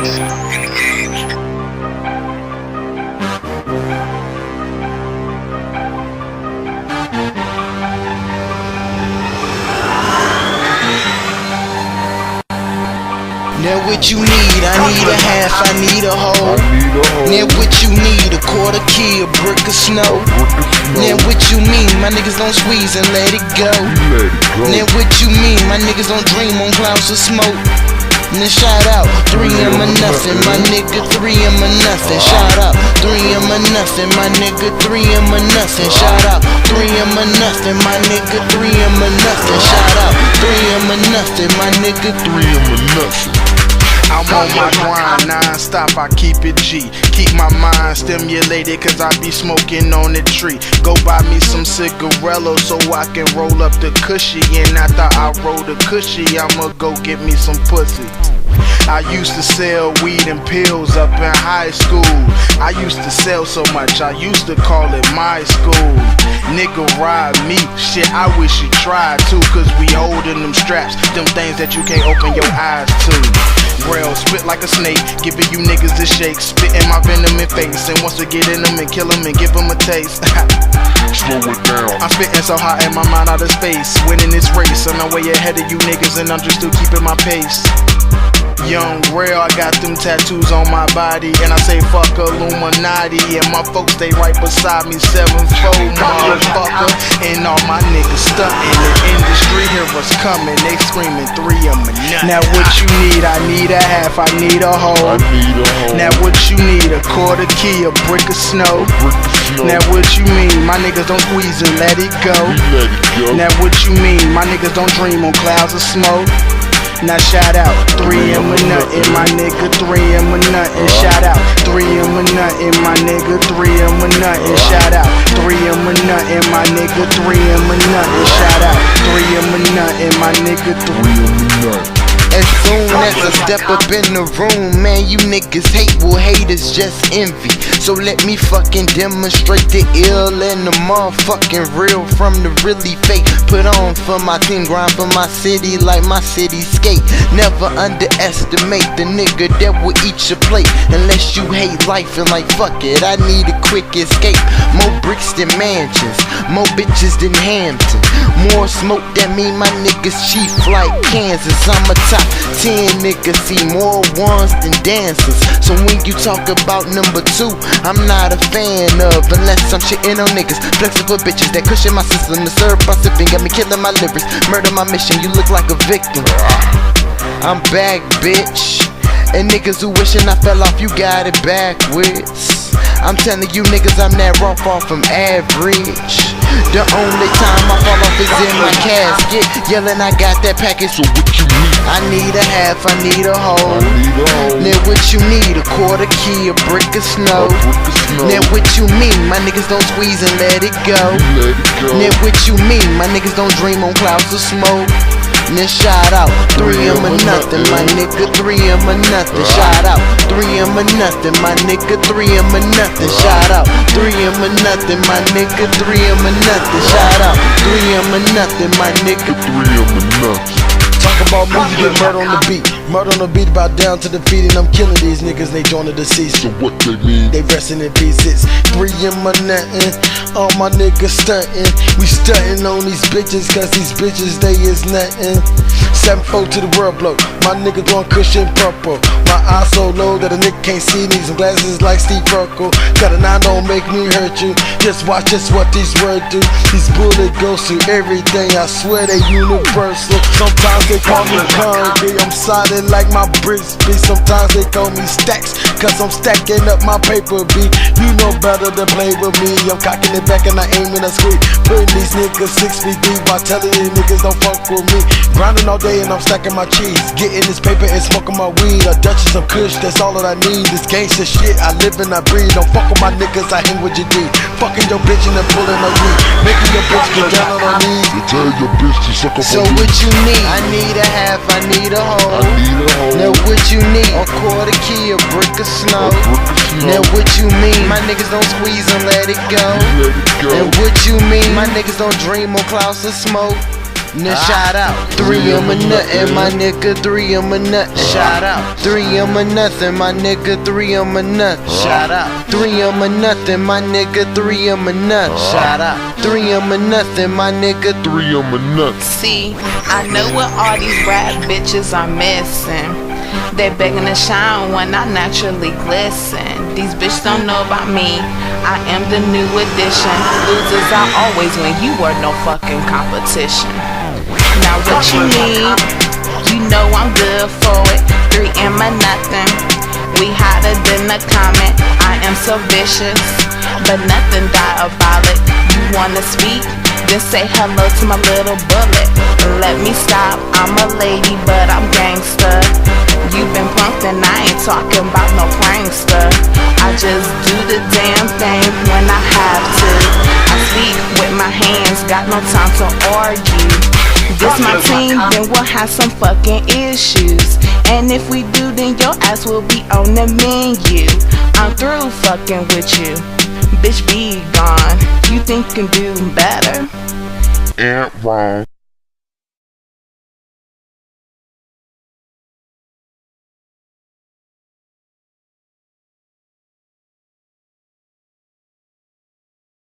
Now what you need, I need a half, I need a whole. Now what you need, a quarter key, a brick of snow. Now what you mean, my niggas don't squeeze and let it go. Now what you mean, my niggas don't dream on clouds of smoke. Then shout out, 3M or nothing, my nigga, 3M or nothing. Shout out, 3M or nothing, my nigga, 3M or nothing. Shout out, 3M or nothing, my nigga, 3M or nothing. Shout out, 3M or nothing, my nigga, 3M or nothing. I'm on my grind, non-stop, I keep it G. Keep my mind stimulated cause I be smoking on the tree. Go buy me some cigarillos so I can roll up the cushy. And after I roll the cushy, I'ma go get me some pussy. I used to sell weed and pills up in high school. I used to sell so much, I used to call it my school. Nigga ride me, shit I wish you tried to. Cause we holding them straps, them things that you can't open your eyes to. Real, spit like a snake, giving you niggas the shake. Spitting my venom in face, and once to get in them and kill them and give them a taste. Slow it down. I'm spitting so hot in my mind out of space. Winning this race, and I'm way ahead of you niggas, and I'm just still keeping my pace. Young real, I got them tattoos on my body, and I say fuck Illuminati, and my folks stay right beside me, 7-4 motherfucker, and all my niggas stuntin'. The industry hear us coming, they screaming 3M or nothing. Now what you need, I need a half, I need a whole. Now what you need, a quarter key, a brick of snow. Now what you mean, my niggas don't squeeze and let it go. Now what you mean, my niggas don't dream on clouds of smoke. Now shout out, 3M or nothing, my nigga, 3M or nothing. Shout out, 3M or nothing, my nigga, 3M or nothing. Shout out, 3M or nothing, my nigga, 3M or nothing. Shout out, 3M or nothing, my nigga, 3M or nothing. As soon as I step up in the room, man, you niggas hate, well haters just envy. So let me fucking demonstrate the ill and the motherfucking real from the really fake. Put on for my team, grind for my city like my cityscape. Never underestimate the nigga that will eat your plate. Unless you hate life and like fuck it, I need a quick escape. More bricks than mansions, more bitches than Hampton. More smoke that mean my niggas chief like Kansas. I'm a top 10 niggas, see more ones than dancers. So when you talk about number 2, I'm not a fan of, unless I'm shitting on niggas, flexing for bitches that cushion my system. The syrup I'm sipping got me killing my lyrics. Murder my mission, you look like a victim. I'm back, bitch. And niggas who wishing I fell off, you got it backwards. I'm telling you niggas I'm that raw, far from average. The only time I fall off is in my casket, yelling I got that package. So what you need? I need a half, I need a whole. Now what you need, a quarter key, a brick of snow. Now what you mean, my niggas don't squeeze and let it go. Now what you mean, my niggas don't dream on clouds of smoke. Then shout out, 3M or nothing, my nigga, 3M or nothing. Shout out, 3M or nothing, my nigga, 3M or nothing. Shout out, 3M or nothing, my nigga, 3M or nothing. Shout out, 3M or nothing, my nigga, 3M or nothing. Talk about music, get murder on the beat. Murder on the beat, about down to the feet, and I'm killing these niggas, they join the deceased. So what they mean? They resting in pieces. 3M or nothing, all my niggas stuntin'. We stuntin' on these bitches, cause these bitches, they is nothing. 7-4 to the world blow, my nigga doing cushion purple. My eyes so low that a nigga can't see me. Some glasses like Steve Urkel. Got a 9, don't make me hurt you. Just watch just what these words do. These bullet goes through everything, I swear they universal. Sometimes they call me hungry, I'm solid like my bricks be. Sometimes they call me stacks, cause I'm stacking up my paper B. You know better than play with me. I'm cocking it back and I aim and I squeak. Putting these niggas 6 feet deep while telling these niggas don't fuck with me. Grinding all day and I'm stacking my cheese. Getting this paper and smoking my weed. A Dutch and some kush, that's all that I need. This gangsta shit, I live and I breathe. Don't fuck with my niggas, I hang with your D. Fucking your bitch and then pulling her weed. Making your bitch get down on her knees. You tell your bitch to suck up. so what you need, I need a half, I need a whole. I need a whole. Now what you need, a quarter key, a brick of snow. Now what you mean, my niggas don't squeeze and let it go. Let it go. And what you mean, my niggas don't dream on clouds of smoke. Now shout out. 3 of my nothing, my nigga. 3 of my nothing. Shout out. 3 of my nothing, my nigga. 3 of my nothing. Shout out. 3 of my nothing, my nigga. 3 of my nothing. Shout out. 3 of my nothing, my nigga. 3 of my nuts. See, I know what all these rap bitches are missing. They begging to shine when I naturally glisten. These bitches don't know about me. I am the new addition. Losers I always win. You were no fucking competition. Now what you need? You know I'm good for it. 3 and my nothing. We hotter than a comet. I am so vicious, but nothing diabolic. You wanna speak? Then say hello to my little bullet. Let me stop. I'm a lady, but I'm gangster. You've been punked and I ain't talking about no prankster. I just do the damn thing when I have to. I speak with my hands, got no time to argue. This my team, then we'll have some fucking issues. And if we do, then your ass will be on the menu. I'm through fucking with you. Bitch, be gone. You think you can do better? Ain't wrong.